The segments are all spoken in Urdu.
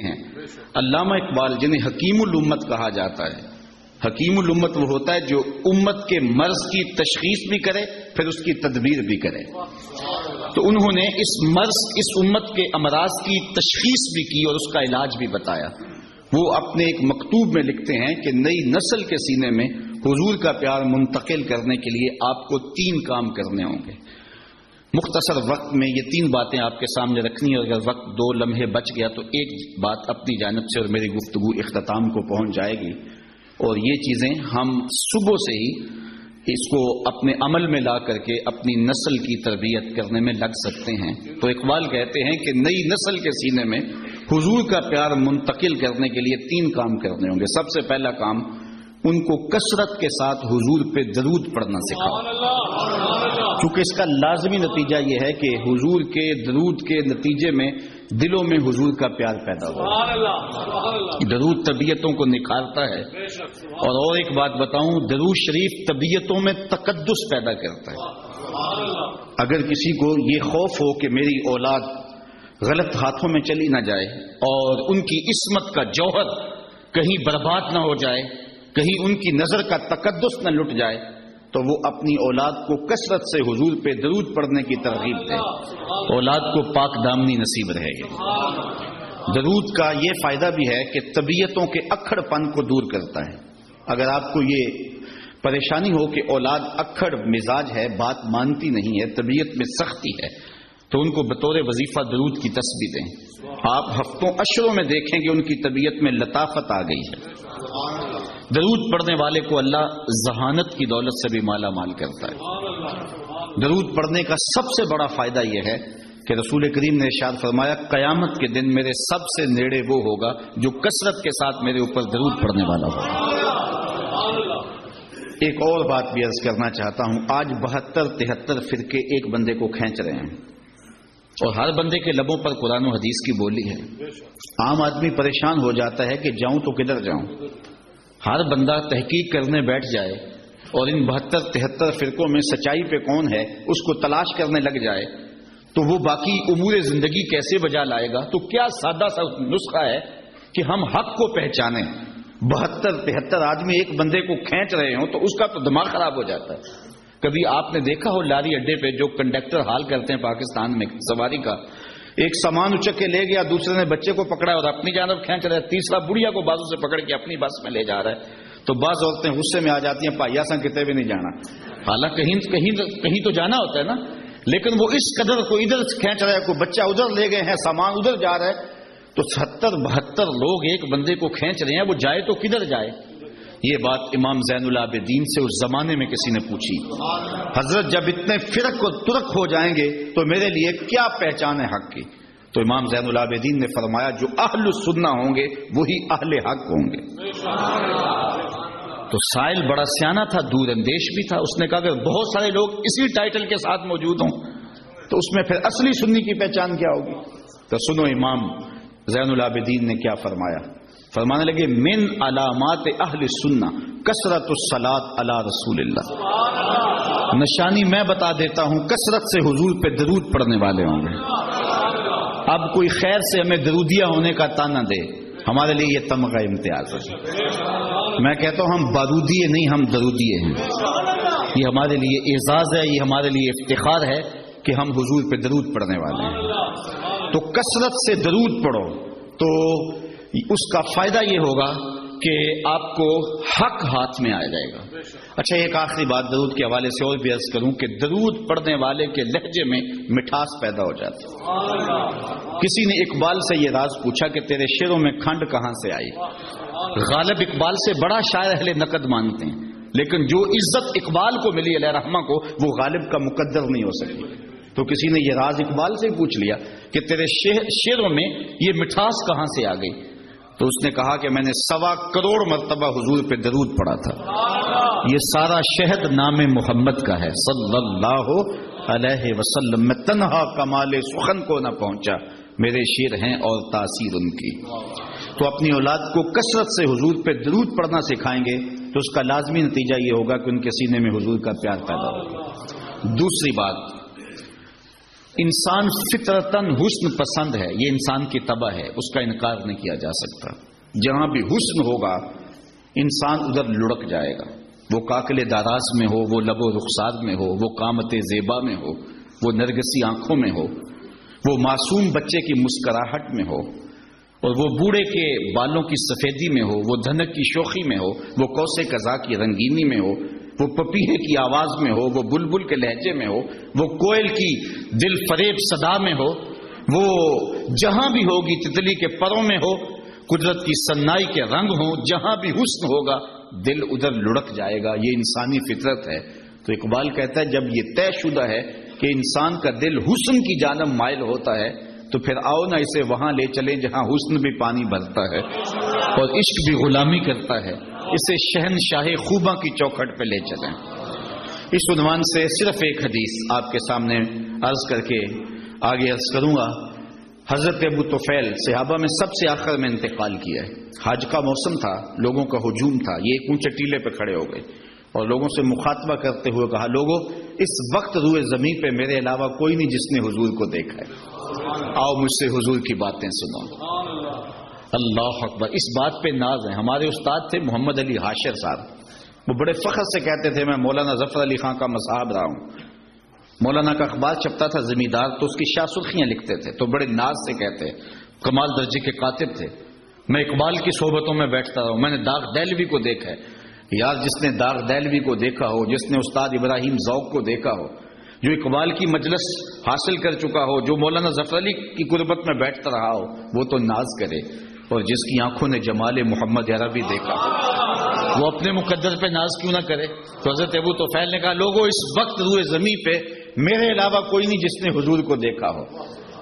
ہیں علامہ اقبال، جنہیں حکیم الامت کہا جاتا ہے. حکیم الامت وہ ہوتا ہے جو امت کے مرض کی تشخیص بھی کرے پھر اس کی تدبیر بھی کرے. تو انہوں نے اس مرض، اس امت کے امراض کی تشخیص بھی کی اور اس کا علاج بھی بتایا. وہ اپنے ایک مکتوب میں لکھتے ہیں کہ نئی نسل کے سینے میں حضور کا پیار منتقل کرنے کے لیے آپ کو 3 کام کرنے ہوں گے. مختصر وقت میں یہ 3 باتیں آپ کے سامنے رکھنی ہے. اگر وقت 2 لمحے بچ گیا تو ایک بات اپنی جانب سے اور میری گفتگو اختتام کو پہنچ جائے گی. اور یہ چیزیں ہم صبح سے ہی اس کو اپنے عمل میں لا کر کے اپنی نسل کی تربیت کرنے میں لگ سکتے ہیں. تو اقبال کہتے ہیں کہ نئی نسل کے سینے میں حضور کا پیار منتقل کرنے کے لیے 3 کام کرنے ہوں گے. سب سے پہلا کام، ان کو کثرت کے ساتھ حضور پہ درود پڑھنا سکھاؤ. کیونکہ اس کا لازمی نتیجہ یہ ہے کہ حضور کے درود کے نتیجے میں دلوں میں حضور کا پیار پیدا ہوگا. درود طبیعتوں کو نکھارتا ہے. اور ایک بات بتاؤں، درود شریف طبیعتوں میں تقدس پیدا کرتا ہے. اگر کسی کو یہ خوف ہو کہ میری اولاد غلط ہاتھوں میں چلی نہ جائے اور ان کی عصمت کا جوہر کہیں برباد نہ ہو جائے، کہیں ان کی نظر کا تقدس نہ لٹ جائے، تو وہ اپنی اولاد کو کثرت سے حضور پہ درود پڑھنے کی ترغیب دے. اولاد کو پاک دامنی نصیب رہے گی. درود کا یہ فائدہ بھی ہے کہ طبیعتوں کے اکھڑ پن کو دور کرتا ہے. اگر آپ کو یہ پریشانی ہو کہ اولاد اکھڑ مزاج ہے، بات مانتی نہیں ہے، طبیعت میں سختی ہے، تو ان کو بطور وظیفہ درود کی تسبیح دیں. آپ ہفتوں اشروں میں دیکھیں گے ان کی طبیعت میں لطافت آ گئی ہے. درود پڑھنے والے کو اللہ ذہانت کی دولت سے بھی مالا مال کرتا ہے. درود پڑھنے کا سب سے بڑا فائدہ یہ ہے کہ رسول کریم نے ارشاد فرمایا، قیامت کے دن میرے سب سے نیڑے وہ ہوگا جو کثرت کے ساتھ میرے اوپر درود پڑھنے والا ہوگا. ایک اور بات بھی عرض کرنا چاہتا ہوں. آج 72-73 فرقے ایک بندے کو کھینچ رہے ہیں اور ہر بندے کے لبوں پر قرآن و حدیث کی بولی ہے. عام آدمی پریشان ہو جاتا ہے کہ جاؤں تو کدھر جاؤں. ہر بندہ تحقیق کرنے بیٹھ جائے اور ان 72-73 فرقوں میں سچائی پہ کون ہے اس کو تلاش کرنے لگ جائے تو وہ باقی امور زندگی کیسے بجا لائے گا. تو کیا سادہ سا نسخہ ہے کہ ہم حق کو پہچانیں. 72-73 آدمی ایک بندے کو کھینچ رہے ہوں تو اس کا تو دماغ خراب ہو جاتا ہے. کبھی آپ نے دیکھا ہو لاری اڈے پہ جو کنڈکٹر حال کرتے ہیں پاکستان میں سواری کا، ایک سامان اچک کے لے گیا، دوسرے نے بچے کو پکڑا اور اپنی جانب کھینچ رہا ہے، تیسرا بڑھیا کو بازو سے پکڑ کے اپنی بس میں لے جا رہا ہے. تو بعض عورتیں غصے میں آ جاتی ہیں، پائیا سا کتے بھی نہیں جانا. حالانکہ کہیں تو جانا ہوتا ہے نا، لیکن وہ اس قدر کو ادھر کھینچ رہا ہے، کوئی بچہ ادھر لے گئے ہیں، سامان ادھر جا رہا ہے. تو 70-72 لوگ ایک بندے کو کھینچ رہے ہیں، وہ جائے تو کدھر جائے. یہ بات امام زین العابدین سے اس زمانے میں کسی نے پوچھی، حضرت جب اتنے فرق و ترک ہو جائیں گے تو میرے لیے کیا پہچان ہے حق کی. تو امام زین العابدین نے فرمایا جو اہل السنہ ہوں گے وہی اہل حق ہوں گے. تو سائل بڑا سیانا تھا، دور اندیش بھی تھا. اس نے کہا کہ بہت سارے لوگ اسی ٹائٹل کے ساتھ موجود ہوں تو اس میں پھر اصلی سنی کی پہچان کیا ہوگی. تو سنو امام زین العابدین نے کیا فرمایا. فرمانے لگے من علامات اہل السنہ کثرت الصلاۃ علی رسول اللہ. نشانی میں بتا دیتا ہوں، کثرت سے حضور پہ درود پڑھنے والے ہوں گے. اب کوئی خیر سے ہمیں درودیہ ہونے کا تانا دے، ہمارے لیے یہ تمغہ امتیاز ہے. میں کہتا ہوں ہم بارودیے نہیں، ہم درودیے ہیں. یہ ہمارے لیے اعزاز ہے، یہ ہمارے لیے افتخار ہے کہ ہم حضور پہ درود پڑھنے والے ہیں. تو کثرت سے درود پڑھو تو اس کا فائدہ یہ ہوگا کہ آپ کو حق ہاتھ میں آ جائے گا. اچھا ایک آخری بات درود کے حوالے سے اور بھی عرض کروں کہ درود پڑھنے والے کے لہجے میں مٹھاس پیدا ہو جاتی ہے. کسی نے اقبال سے یہ راز پوچھا کہ تیرے شعروں میں کھنڈ کہاں سے آئی. غالب اقبال سے بڑا شاعر اہل نقد مانتے ہیں، لیکن جو عزت اقبال کو ملی علیہ رحمہ کو وہ غالب کا مقدر نہیں ہو سکی. تو کسی نے یہ راز اقبال سے پوچھ لیا کہ تیرے شعروں میں یہ مٹھاس کہاں سے آ گئی. تو اس نے کہا کہ میں نے 1.25 کروڑ مرتبہ حضور پہ درود پڑھا تھا. یہ سارا شہد نام محمد کا ہے صلی اللہ علیہ وسلم. میں تنہا کمال سخن کو نہ پہنچا، میرے شعر ہیں اور تاثیر ان کی. تو اپنی اولاد کو کثرت سے حضور پہ درود پڑھنا سکھائیں گے تو اس کا لازمی نتیجہ یہ ہوگا کہ ان کے سینے میں حضور کا پیار پیدا ہوگا. دوسری بات، انسان فطرتاً حسن پسند ہے، یہ انسان کی طبع ہے، اس کا انکار نہیں کیا جا سکتا۔ جہاں بھی حسن ہوگا انسان ادھر لڑک جائے گا، وہ کاکل داراز میں ہو، وہ لب و رخسار میں ہو، وہ قامت زیبا میں ہو، وہ نرگسی آنکھوں میں ہو، وہ معصوم بچے کی مسکراہٹ میں ہو، اور وہ بوڑھے کے بالوں کی سفیدی میں ہو، وہ دھنک کی شوخی میں ہو، وہ کوسے قضا کی رنگینی میں ہو، وہ پپیہے کی آواز میں ہو، وہ بلبل کے لہجے میں ہو، وہ کوئل کی دل فریب صدا میں ہو، وہ جہاں بھی ہوگی تتلی کے پروں میں ہو، قدرت کی سنائی کے رنگ ہو، جہاں بھی حسن ہوگا دل ادھر لڑک جائے گا۔ یہ انسانی فطرت ہے۔ تو اقبال کہتا ہے جب یہ طے شدہ ہے کہ انسان کا دل حسن کی جانب مائل ہوتا ہے تو پھر آؤ نہ اسے وہاں لے چلیں جہاں حسن بھی پانی بھرتا ہے اور عشق بھی غلامی کرتا ہے، اسے شہنشاہ خوباں کی چوکھٹ پہ لے چلیں۔ اس عنوان سے صرف ایک حدیث آپ کے سامنے عرض کر کے آگے عرض کروں گا۔ حضرت ابو طفیل صحابہ میں سب سے آخر میں انتقال کیا ہے۔ حج کا موسم تھا، لوگوں کا ہجوم تھا، یہ ایک اونچے ٹیلے پہ کھڑے ہو گئے اور لوگوں سے مخاطبہ کرتے ہوئے کہا، لوگوں اس وقت روئے زمین پہ میرے علاوہ کوئی نہیں جس نے حضور کو دیکھا ہے، آؤ مجھ سے حضور کی باتیں سنو۔ اللہ اکبر، اس بات پہ ناز ہے۔ ہمارے استاد تھے محمد علی حاشر صاحب، وہ بڑے فخر سے کہتے تھے میں مولانا ظفر علی خان کا مصاحب رہا ہوں۔ مولانا کا اخبار چھپتا تھا زمیندار، تو اس کی شاہ سرخیاں لکھتے تھے، تو بڑے ناز سے کہتے، کمال درجے کے کاتب تھے۔ میں اقبال کی صحبتوں میں بیٹھتا رہا ہوں، میں نے داغ دہلوی کو دیکھا ہے۔ یار جس نے داغ دہلوی کو دیکھا ہو، جس نے استاد ابراہیم ذوق کو دیکھا ہو، جو اقبال کی مجلس حاصل کر چکا ہو، جو مولانا ظفر علی کی قربت میں بیٹھتا رہا ہو، وہ تو ناز کرے، اور جس کی آنکھوں نے جمال محمد عربی دیکھا وہ اپنے مقدر پہ ناز کیوں نہ کرے؟ تو حضرت ابو طفیل نے کہا، لوگوں اس وقت روئے زمین پہ میرے علاوہ کوئی نہیں جس نے حضور کو دیکھا ہو،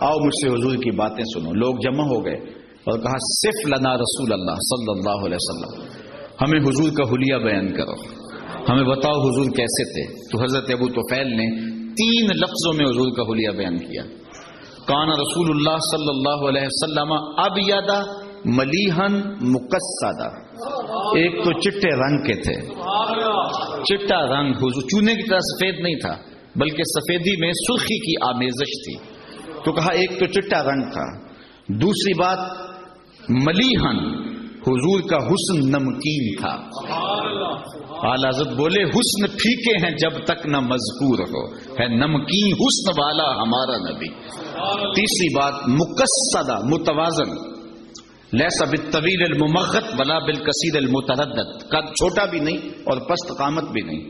آؤ مجھ سے حضور کی باتیں سنو۔ لوگ جمع ہو گئے اور کہا، صف لنا رسول اللہ صلی اللہ علیہ وسلم، ہمیں حضور کا حلیہ بیان کرو، ہمیں بتاؤ حضور کیسے تھے۔ تو حضرت ابو طفیل نے 3 لفظوں میں حضور کا حلیہ بیان کیا۔ کان رسول اللہ صلی اللہ علیہ وسلم ابیض ملیحن مقصدا، ایک تو چٹے رنگ کے تھے، چٹا رنگ حضور چونے کی طرح سفید نہیں تھا بلکہ سفیدی میں سرخی کی آمیزش تھی، تو کہا ایک تو چٹا رنگ تھا، دوسری بات ملیحن، حضور کا حسن نمکین تھا۔ اعلی حضرت بولے، حسن پھیکے ہیں جب تک نہ مذکور ہو، ہے نمکین حسن والا ہمارا نبی۔ تیسری بات مقصدہ، متوازن، لیسا بالطویل الممغط ولا بالکثیر المتردد، قد چھوٹا بھی نہیں اور پست قامت بھی نہیں،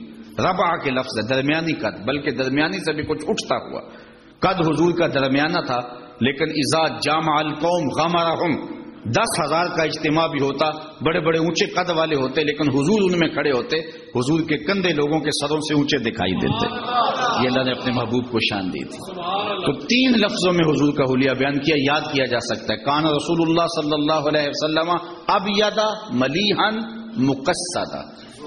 ربع کے لفظ ہے، درمیانی قد، بلکہ درمیانی سے بھی کچھ اٹھتا ہوا۔ قد حضور کا درمیانہ تھا، لیکن اذا جامع القوم غمرہم، 10,000 کا اجتماع بھی ہوتا، بڑے بڑے اونچے قد والے ہوتے، لیکن حضور ان میں کھڑے ہوتے، حضور کے کندھے لوگوں کے سروں سے اونچے دکھائی دیتے۔ یہ اللہ نے اپنے محبوب کو شان دی تھی۔ تو 3 لفظوں میں حضور کا حلیہ بیان کیا، یاد کیا جا سکتا ہے۔ کان رسول اللہ صلی اللہ علیہ وسلم ابیض ملیحن مقصدا،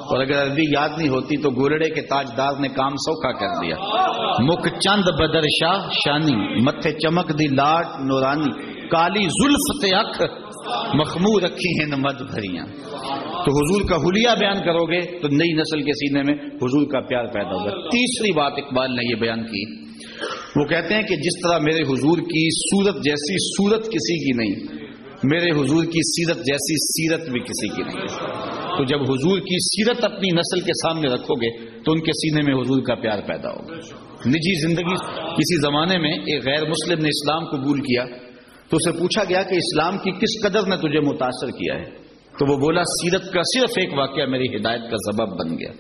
اور اگر عربی یاد نہیں ہوتی تو گولڑے کے تاجدار نے کام سوکھا کر دیا۔ مکھ چند بدر شاہ شانی، متھے چمک دی لاٹ نورانی، کالی زلف تے اکھ مخمور رکھی ہیں نمد بھریاں۔ تو حضور کا حلیہ بیان کرو گے تو نئی نسل کے سینے میں حضور کا پیار پیدا ہوگا۔ تیسری بات اقبال نے یہ بیان کی، وہ کہتے ہیں کہ جس طرح میرے حضور کی صورت جیسی صورت کسی کی نہیں، میرے حضور کی سیرت جیسی سیرت بھی کسی کی نہیں۔ تو جب حضور کی سیرت اپنی نسل کے سامنے رکھو گے تو ان کے سینے میں حضور کا پیار پیدا ہوگا۔ نجی زندگی، کسی زمانے میں ایک غیر مسلم نے اسلام قبول کیا تو اسے پوچھا گیا کہ اسلام کی کس قدر نے تجھے متاثر کیا ہے، تو وہ بولا سیرت کا صرف ایک واقعہ میری ہدایت کا سبب بن گیا۔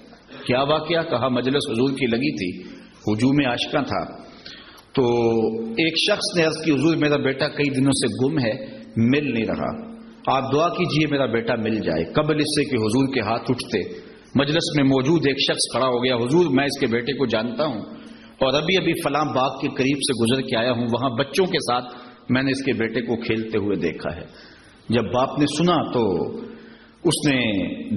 کیا واقعہ؟ کہا مجلس حضور کی لگی تھی، ہجوم عاشقاں تھا، تو ایک شخص نے عرض کی حضور میرا بیٹا کئی دنوں سے گم ہے، مل نہیں رہا، آپ دعا کیجئے میرا بیٹا مل جائے۔ قبل اس سے کہ حضور کے ہاتھ اٹھتے مجلس میں موجود ایک شخص کھڑا ہو گیا، حضور میں اس کے بیٹے کو جانتا ہوں اور ابھی ابھی فلاں باغ کے قریب سے گزر کے آیا ہوں، وہاں بچوں کے ساتھ میں نے اس کے بیٹے کو کھیلتے ہوئے دیکھا ہے۔ جب باپ نے سنا تو اس نے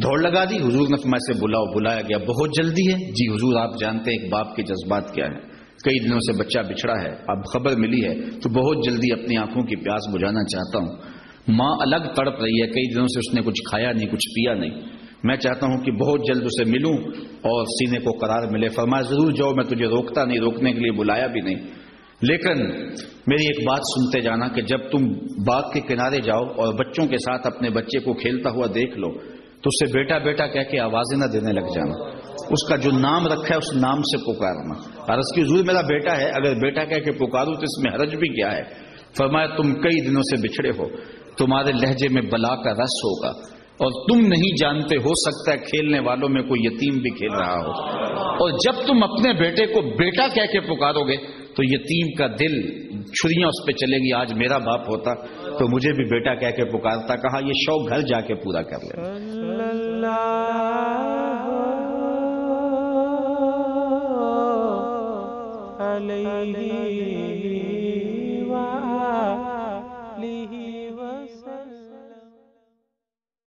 دوڑ لگا دی، حضور نے فرمایا سے بلاؤ۔ بلایا گیا، بہت جلدی ہے؟ جی حضور آپ جانتے ہیں ایک باپ کے جذبات کیا ہے، کئی دنوں سے بچہ بچھڑا ہے، اب خبر ملی ہے تو بہت جلدی اپنی آنکھوں کی پیاس بجھانا چاہتا ہوں۔ ماں الگ تڑپ رہی ہے، کئی دنوں سے اس نے کچھ کھایا نہیں، کچھ پیا نہیں، میں چاہتا ہوں کہ بہت جلد اسے ملوں اور سینے کو قرار ملے۔ فرمایا ضرور جاؤ، میں تجھے روکتا نہیں، روکنے کے لیے بلایا بھی نہیں، لیکن میری ایک بات سنتے جانا کہ جب تم باغ کے کنارے جاؤ اور بچوں کے ساتھ اپنے بچے کو کھیلتا ہوا دیکھ لو تو اسے بیٹا بیٹا کہہ کے آوازیں نہ دینے لگ جانا، اس کا جو نام رکھا ہے اس نام سے پکارنا۔ عرض کی حضور میرا بیٹا ہے، اگر بیٹا کہہ کے پکاروں تو اس میں حرج بھی کیا ہے؟ فرمایا تم کئی دنوں سے بچھڑے ہو، تمہارے لہجے میں بلا کا رس ہوگا، اور تم نہیں جانتے، ہو سکتا ہے کھیلنے والوں میں کوئی یتیم بھی کھیل رہا ہو، اور جب تم اپنے بیٹے کو بیٹا کہہ کے پکارو گے تو یتیم کا دل چھریاں اس پہ چلے گی، آج میرا باپ ہوتا تو مجھے بھی بیٹا کہہ کے پکارتا۔ کہا یہ شوق گھر جا کے پورا کر لے۔